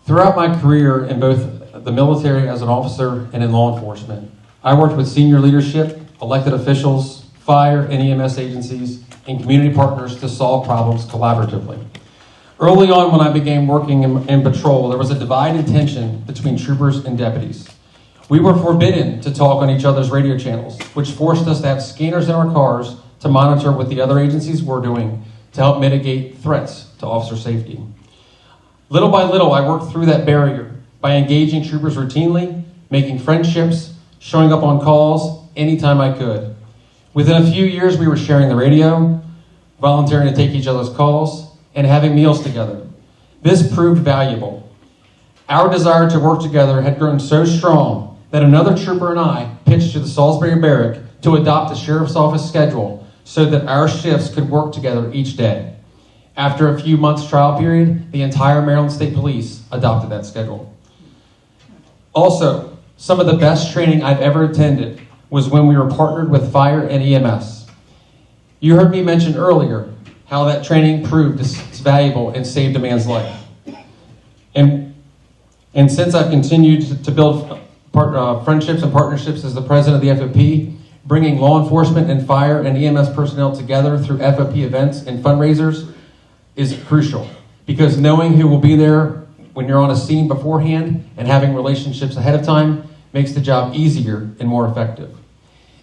Throughout my career in both the military as an officer and in law enforcement, I worked with senior leadership, elected officials, fire and EMS agencies, and community partners to solve problems collaboratively. Early on when I began working in patrol, there was a divide and tension between troopers and deputies. We were forbidden to talk on each other's radio channels, which forced us to have scanners in our cars to monitor what the other agencies were doing to help mitigate threats to officer safety. Little by little, I worked through that barrier by engaging troopers routinely, making friendships, showing up on calls anytime I could. Within a few years, we were sharing the radio, volunteering to take each other's calls, and having meals together. This proved valuable. Our desire to work together had grown so strong that another trooper and I pitched to the Salisbury Barrack to adopt a sheriff's office schedule so that our shifts could work together each day. After a few months trial period, the entire Maryland State Police adopted that schedule. Also, some of the best training I've ever attended was when we were partnered with fire and EMS. You heard me mention earlier how that training proved it's valuable and saved a man's life. And since I've continued to build friendships and partnerships as the president of the FOP, bringing law enforcement and fire and EMS personnel together through FOP events and fundraisers is crucial, because knowing who will be there when you're on a scene beforehand and having relationships ahead of time makes the job easier and more effective.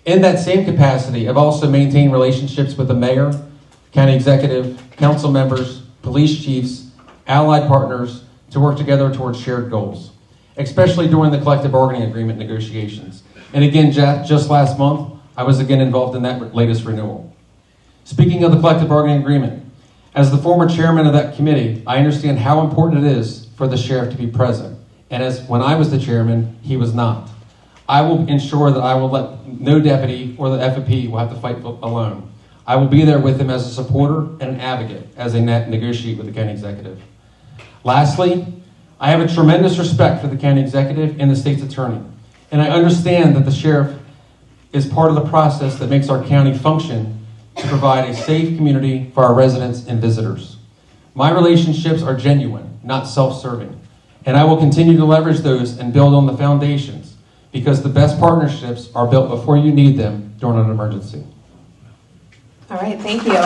In that same capacity, I've also maintained relationships with the mayor, county executive, council members, police chiefs, allied partners to work together towards shared goals, especially during the collective bargaining agreement negotiations. And again, just last month, I was again involved in that latest renewal. Speaking of the collective bargaining agreement, as the former chairman of that committee, I understand how important it is for the sheriff to be present. And as when I was the chairman, he was not. I will ensure that I will let no deputy or the FOP will have to fight alone. I will be there with him as a supporter and an advocate as they negotiate with the county executive. Lastly, I have a tremendous respect for the county executive and the state's attorney, and I understand that the sheriff is part of the process that makes our county function to provide a safe community for our residents and visitors. My relationships are genuine, not self-serving, and I will continue to leverage those and build on the foundations, because the best partnerships are built before you need them during an emergency. All right, thank you.